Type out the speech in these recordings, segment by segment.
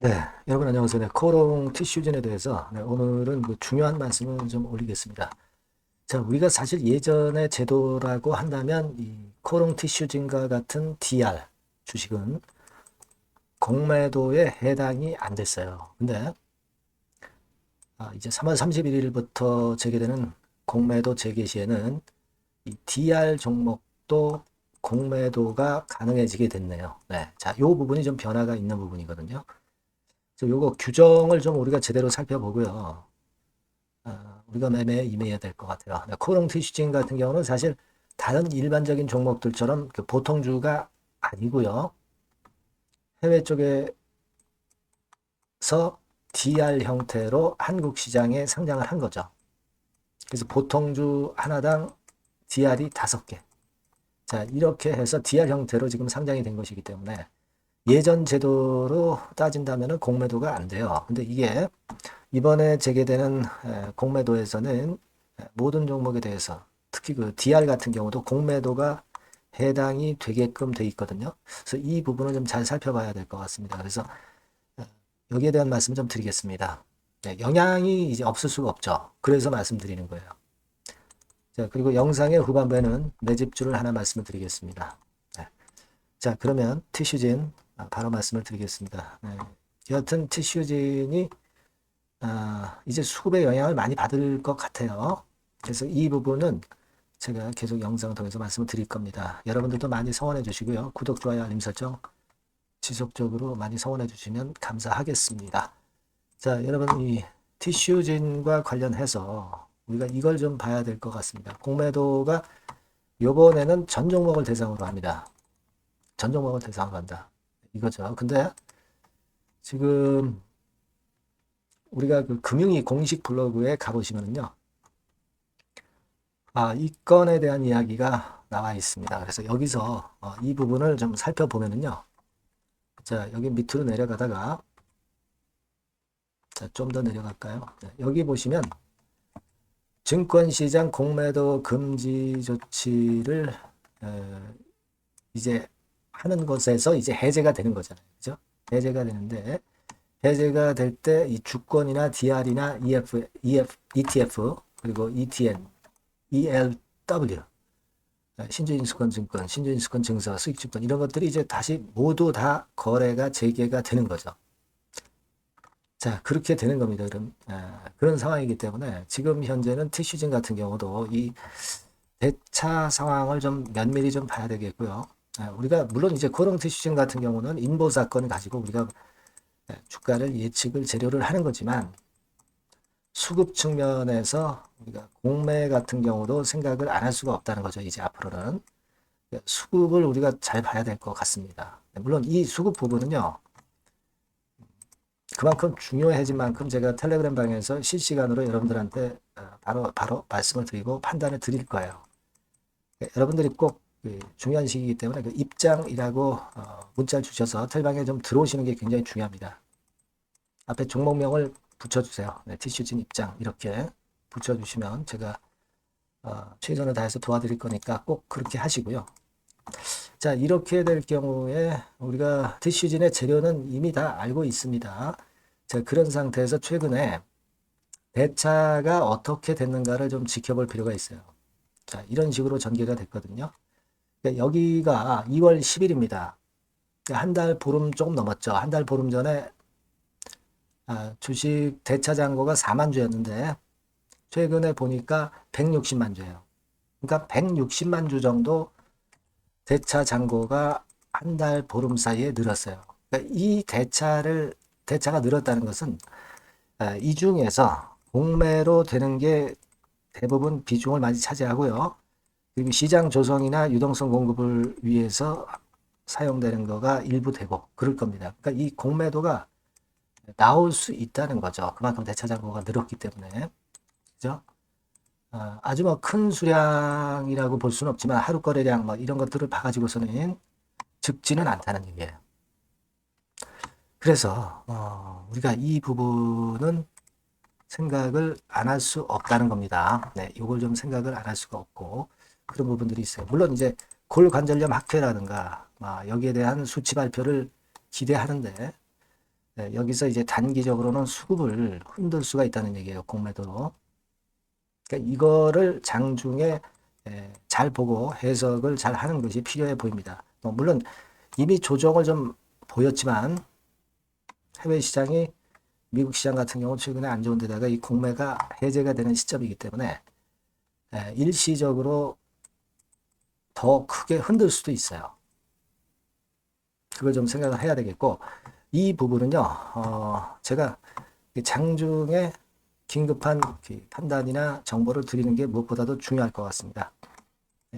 네, 여러분 안녕하세요. 네, 코롱 티슈진에 대해서 오늘은 그 중요한 말씀을 좀 올리겠습니다. 자, 우리가 사실 예전의 제도라고 한다면 이 코롱 티슈진과 같은 DR 주식은 공매도에 해당이 안 됐어요. 근데 이제 3월 31일부터 재개되는 공매도 재개 시에는 이 DR 종목도 공매도가 가능해지게 됐네요. 네, 자, 요 부분이 좀 변화가 있는 부분이거든요. 그래서 요거 규정을 좀 우리가 제대로 살펴보고요. 우리가 매매에 임해야 될 것 같아요. 코롱 티슈진 같은 경우는 사실 다른 일반적인 종목들처럼 그 보통주가 아니고요. 해외 쪽에서 DR 형태로 한국 시장에 상장을 한 거죠. 그래서 보통주 하나당 DR이 5개. 자, 이렇게 해서 DR 형태로 지금 상장이 된 것이기 때문에 예전 제도로 따진다면 공매도가 안 돼요. 근데 이게 이번에 재개되는 공매도에서는 모든 종목에 대해서 특히 그 DR 같은 경우도 공매도가 해당이 되게끔 돼 있거든요. 그래서 이 부분을 좀 잘 살펴봐야 될 것 같습니다. 그래서 여기에 대한 말씀 좀 드리겠습니다. 네, 영향이 이제 없을 수가 없죠. 그래서 말씀드리는 거예요. 자, 그리고 영상의 후반부에는 매집주를 하나 말씀을 드리겠습니다. 네. 자, 그러면 티슈진 바로 말씀을 드리겠습니다. 네. 여하튼 티슈진이 이제 수급의 영향을 많이 받을 것 같아요. 그래서 이 부분은 제가 계속 영상을 통해서 말씀을 드릴 겁니다. 여러분들도 많이 성원해 주시고요. 구독, 좋아요, 알림 설정 지속적으로 많이 성원해 주시면 감사하겠습니다. 자, 여러분 이 티슈진과 관련해서 우리가 이걸 좀 봐야 될 것 같습니다. 공매도가 요번에는 전 종목을 대상으로 합니다. 전 종목을 대상으로 한다. 이거죠. 근데 지금 우리가 그 금융위 공식 블로그에 가보시면요. 이 건에 대한 이야기가 나와 있습니다. 그래서 여기서 이 부분을 좀 살펴보면은요. 자, 여기 밑으로 내려가다가 자, 좀 더 내려갈까요? 네, 여기 보시면 증권시장 공매도 금지 조치를 이제 하는 것에서 이제 해제가 되는 거잖아요. 그죠? 해제가 되는데 해제가 될 때 이 주권이나 DR이나 ETF 그리고 ETN, ELW 신주인수권증권, 신주인수권증서, 수익주권 이런 것들이 이제 다시 모두 다 거래가 재개가 되는 거죠. 자, 그렇게 되는 겁니다. 그런 상황이기 때문에 지금 현재는 티슈진 같은 경우도 이 대차 상황을 좀 면밀히 좀 봐야 되겠고요. 우리가 물론 이제 코롱 티슈진 같은 경우는 인보 사건을 가지고 우리가 주가를 예측을 재료를 하는 거지만 수급 측면에서 우리가 공매 같은 경우도 생각을 안 할 수가 없다는 거죠. 이제 앞으로는. 수급을 우리가 잘 봐야 될 것 같습니다. 물론 이 수급 부분은요. 그만큼 중요해진 만큼 제가 텔레그램 방에서 실시간으로 여러분들한테 바로 말씀을 드리고 판단을 드릴 거예요. 여러분들이 꼭 중요한 시기이기 때문에 그 입장이라고 문자를 주셔서 텔방에 좀 들어오시는 게 굉장히 중요합니다. 앞에 종목명을 붙여주세요. 네, 티슈진 입장 이렇게 붙여주시면 제가 최선을 다해서 도와드릴 거니까 꼭 그렇게 하시고요. 자, 이렇게 될 경우에 우리가 티슈진의 재료는 이미 다 알고 있습니다. 자, 그런 상태에서 최근에 대차가 어떻게 됐는가를 좀 지켜볼 필요가 있어요. 자, 이런 식으로 전개가 됐거든요. 여기가 2월 10일입니다. 한 달 보름 조금 넘었죠. 한 달 보름 전에 주식 대차 잔고가 4만 주였는데 최근에 보니까 160만 주예요. 그러니까 160만 주 정도 대차 잔고가 한 달 보름 사이에 늘었어요. 그러니까 이 대차가 늘었다는 것은 이 중에서 공매로 되는 게 대부분 비중을 많이 차지하고요. 그리고 시장 조성이나 유동성 공급을 위해서 사용되는 거가 일부 되고 그럴 겁니다. 그러니까 이 공매도가 나올 수 있다는 거죠. 그만큼 대차 잔고가 늘었기 때문에. 그죠? 아주 뭐 큰 수량이라고 볼 수는 없지만 하루 거래량 뭐 이런 것들을 봐가지고서는 적지는 않다는 얘기예요. 그래서 우리가 이 부분은 생각을 안 할 수 없다는 겁니다. 네, 이걸 좀 생각을 안 할 수가 없고 그런 부분들이 있어요. 물론 이제 골관절염 학회라든가 여기에 대한 수치 발표를 기대하는데 여기서 이제 단기적으로는 수급을 흔들 수가 있다는 얘기예요. 공매도로. 그러니까 이거를 장중에 잘 보고 해석을 잘 하는 것이 필요해 보입니다. 물론 이미 조정을 좀 보였지만 해외 시장이 미국 시장 같은 경우 최근에 안 좋은 데다가 이 공매가 해제가 되는 시점이기 때문에 일시적으로 더 크게 흔들 수도 있어요. 그걸 좀 생각을 해야 되겠고, 이 부분은요, 제가 장중에 긴급한 판단이나 정보를 드리는 게 무엇보다도 중요할 것 같습니다.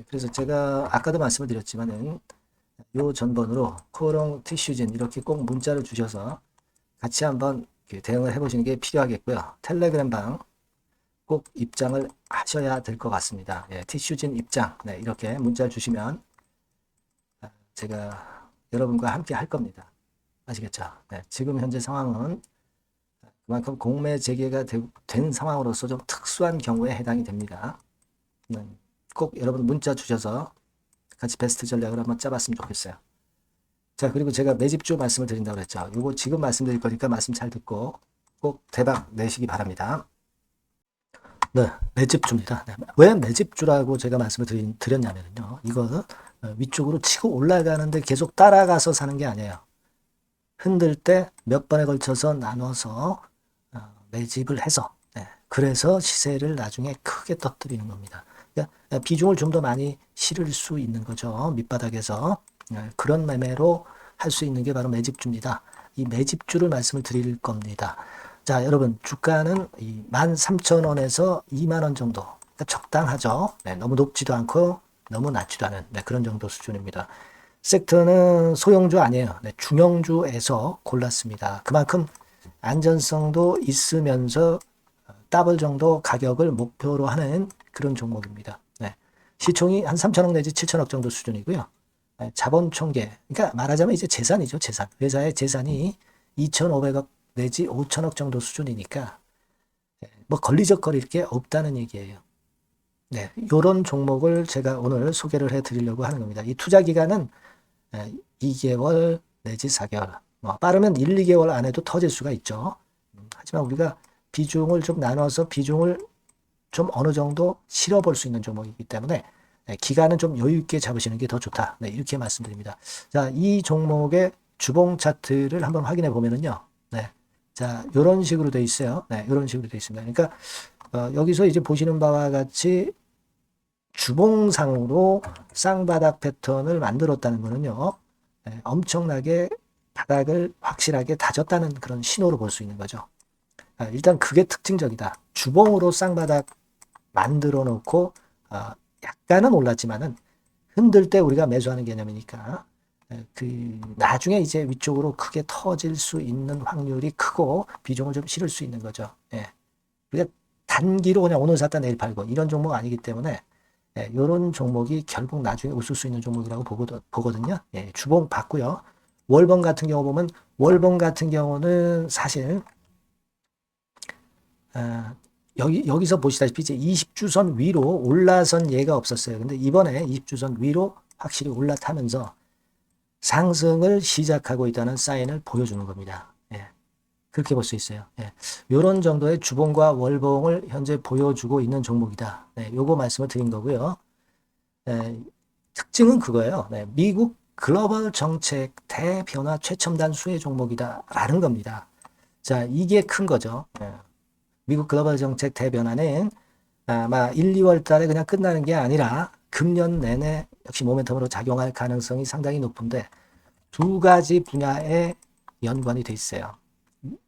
그래서 제가 아까도 말씀을 드렸지만은 요 전번으로 코오롱 티슈진 이렇게 꼭 문자를 주셔서 같이 한번 대응을 해보시는 게 필요하겠고요. 텔레그램 방 꼭 입장을 하셔야 될 것 같습니다. 티슈진 입장 이렇게 문자 주시면 제가 여러분과 함께 할 겁니다. 아시겠죠? 지금 현재 상황은 그만큼 공매 재개가 된 상황으로서 좀 특수한 경우에 해당이 됩니다. 꼭 여러분 문자 주셔서 같이 베스트 전략을 한번 짜봤으면 좋겠어요. 자, 그리고 제가 매집주 말씀을 드린다고 그랬죠. 요거 지금 말씀드릴 거니까 말씀 잘 듣고 꼭 대박 내시기 바랍니다. 네, 매집주입니다. 왜 매집주라고 제가 말씀을 드렸냐면요. 이거는 위쪽으로 치고 올라가는데 계속 따라가서 사는 게 아니에요. 흔들 때 몇 번에 걸쳐서 나눠서 매집을 해서 그래서 시세를 나중에 크게 터뜨리는 겁니다. 그러니까 비중을 좀 더 많이 실을 수 있는 거죠. 밑바닥에서 그런 매매로 할 수 있는 게 바로 매집주입니다. 이 매집주를 말씀을 드릴 겁니다. 자, 여러분 주가는 13,000원에서 2만원 정도 그러니까 적당하죠. 너무 높지도 않고 너무 낮지도 않은 그런 정도 수준입니다. 섹터는 소형주 아니에요. 중형주에서 골랐습니다. 그만큼 안전성도 있으면서 더블 정도 가격을 목표로 하는 그런 종목입니다. 시총이 한 3천억 내지 7천억 정도 수준이고요. 자본 총계, 그러니까 말하자면 이제 재산이죠. 재산. 회사의 재산이 2,500억 내지 5천억 정도 수준이니까 뭐 걸리적거릴 게 없다는 얘기예요. 이런 종목을 제가 오늘 소개를 해드리려고 하는 겁니다. 이 투자 기간은 2개월 내지 4개월, 뭐 빠르면 1, 2개월 안에도 터질 수가 있죠. 하지만 우리가 비중을 좀 나눠서 비중을 좀 어느 정도 실어볼 수 있는 종목이기 때문에 기간은 좀 여유 있게 잡으시는 게 더 좋다. 이렇게 말씀드립니다. 자, 이 종목의 주봉 차트를 한번 확인해 보면은요. 자, 이런 식으로 돼 있어요. 이런 식으로 돼 있습니다. 그러니까 여기서 이제 보시는 바와 같이 주봉상으로 쌍바닥 패턴을 만들었다는 거는요. 엄청나게 바닥을 확실하게 다졌다는 그런 신호로 볼 수 있는 거죠. 일단 그게 특징적이다. 주봉으로 쌍바닥 만들어 놓고 약간은 올랐지만은 흔들 때 우리가 매수하는 개념이니까 나중에 이제 위쪽으로 크게 터질 수 있는 확률이 크고 비중을 좀 실을 수 있는 거죠. 우리가 단기로 그냥 오늘 샀다 내일 팔고 이런 종목 아니기 때문에 이런 종목이 결국 나중에 웃을 수 있는 종목이라고 보거든요. 주봉 봤고요. 월봉 같은 경우 보면 월봉 같은 경우는 사실 여기서 보시다시피 이제 20주선 위로 올라선 예가 없었어요. 근데 이번에 20주선 위로 확실히 올라타면서 상승을 시작하고 있다는 사인을 보여주는 겁니다. 그렇게 볼 수 있어요. 이런 정도의 주봉과 월봉을 현재 보여주고 있는 종목이다. 요거 말씀을 드린 거고요. 특징은 그거예요. 미국 글로벌 정책 대변화 최첨단 수혜 종목이다라는 겁니다. 자, 이게 큰 거죠. 미국 글로벌 정책 대변화는 아마 1, 2월 달에 그냥 끝나는 게 아니라 금년 내내 역시 모멘텀으로 작용할 가능성이 상당히 높은데 두 가지 분야에 연관이 돼 있어요.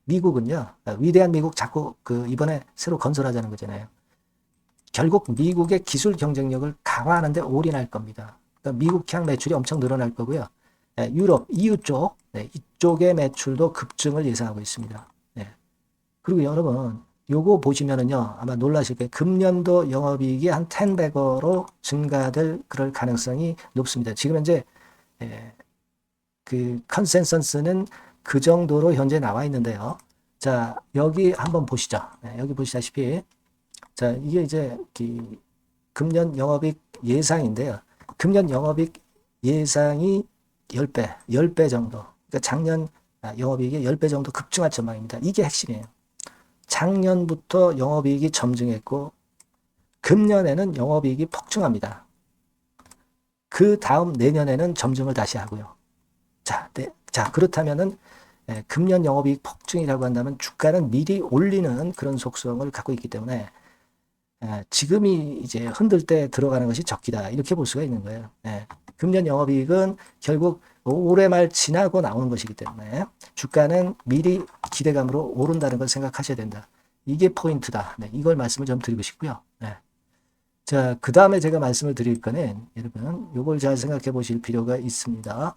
미국은요, 위대한 미국 자꾸 이번에 새로 건설하자는 거잖아요. 결국 미국의 기술 경쟁력을 강화하는데 올인할 겁니다. 그러니까 미국향 매출이 엄청 늘어날 거고요. 유럽, EU 쪽, 이쪽의 매출도 급증을 예상하고 있습니다. 그리고 여러분, 요거 보시면은요, 아마 놀라실 거예요. 금년도 영업이익이 한 10배로 증가될 그럴 가능성이 높습니다. 지금 현재 그 컨센서스는 그 정도로 현재 나와 있는데요. 자, 여기 한번 보시죠. 여기 보시다시피 자, 이게 이제 금년 영업이익 예상인데요. 금년 영업이익 예상이 10배 정도. 그러니까 작년 영업이익이 10배 정도 급증할 전망입니다. 이게 핵심이에요. 작년부터 영업이익이 점증했고 금년에는 영업이익이 폭증합니다. 그 다음 내년에는 점증을 다시 하고요. 자, 그렇다면은 금년 영업이익 폭증이라고 한다면 주가는 미리 올리는 그런 속성을 갖고 있기 때문에 지금이 이제 흔들 때 들어가는 것이 적기다. 이렇게 볼 수가 있는 거예요. 금년 영업이익은 결국 올해 말 지나고 나오는 것이기 때문에 주가는 미리 기대감으로 오른다는 걸 생각하셔야 된다. 이게 포인트다. 이걸 말씀을 좀 드리고 싶고요. 자, 그 다음에 제가 말씀을 드릴 거는 여러분 이걸 잘 생각해 보실 필요가 있습니다.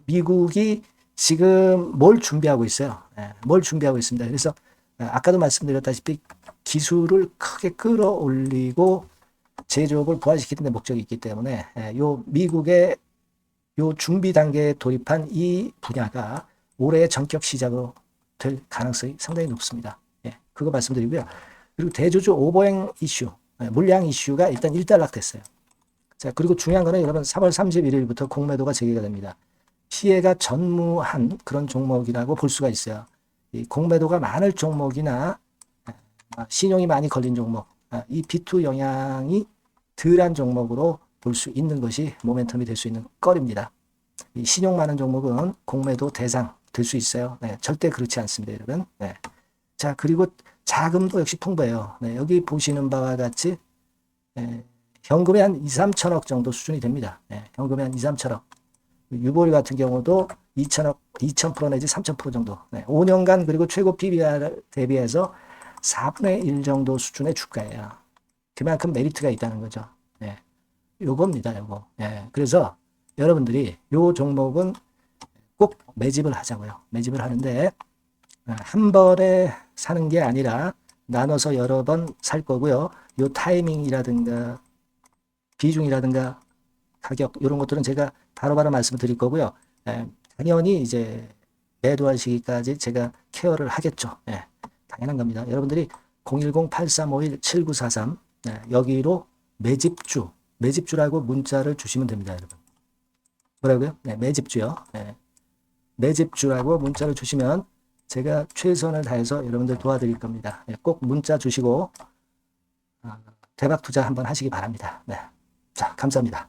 미국이 지금 뭘 준비하고 있어요. 뭘 준비하고 있습니다. 그래서 아까도 말씀드렸다시피 기술을 크게 끌어올리고 제조업을 부활시키는 데 목적이 있기 때문에 요 미국의 요 준비 단계에 돌입한 이 분야가 올해 전격 시작으로 될 가능성이 상당히 높습니다. 그거 말씀드리고요. 그리고 대주주 오버행 이슈, 물량 이슈가 일단 일단락됐어요. 자, 그리고 중요한 거는 여러분 3월 31일부터 공매도가 재개가 됩니다. 피해가 전무한 그런 종목이라고 볼 수가 있어요. 이 공매도가 많을 종목이나 신용이 많이 걸린 종목, 이 B2 영향이 덜한 종목으로 볼 수 있는 것이 모멘텀이 될 수 있는 거리입니다. 이 신용 많은 종목은 공매도 대상 될 수 있어요. 절대 그렇지 않습니다, 여러분. 자, 그리고 자금도 역시 풍부해요. 여기 보시는 바와 같이 현금이 한 2, 3천억 정도 수준이 됩니다. 현금이 한 2, 3천억. 유보율 같은 경우도 2천억, 2,000% 내지 3,000% 정도. 5년간 그리고 최고 PBR 대비해서 4분의 1 정도 수준의 주가예요. 그만큼 메리트가 있다는 거죠. 요겁니다, 요거. 그래서 여러분들이 요 종목은 꼭 매집을 하자고요. 매집을 하는데 한 번에 사는 게 아니라 나눠서 여러 번 살 거고요. 요 타이밍이라든가 비중이라든가 가격 이런 것들은 제가 바로바로 말씀을 드릴 거고요. 당연히 이제 매도할 시기까지 제가 케어를 하겠죠. 당연한 겁니다. 여러분들이 010-8351-7943 여기로 매집주라고 문자를 주시면 됩니다, 여러분. 뭐라고요? 매집주요. 매집주라고 문자를 주시면 제가 최선을 다해서 여러분들 도와드릴 겁니다. 꼭 문자 주시고 대박 투자 한번 하시기 바랍니다. 자, 감사합니다.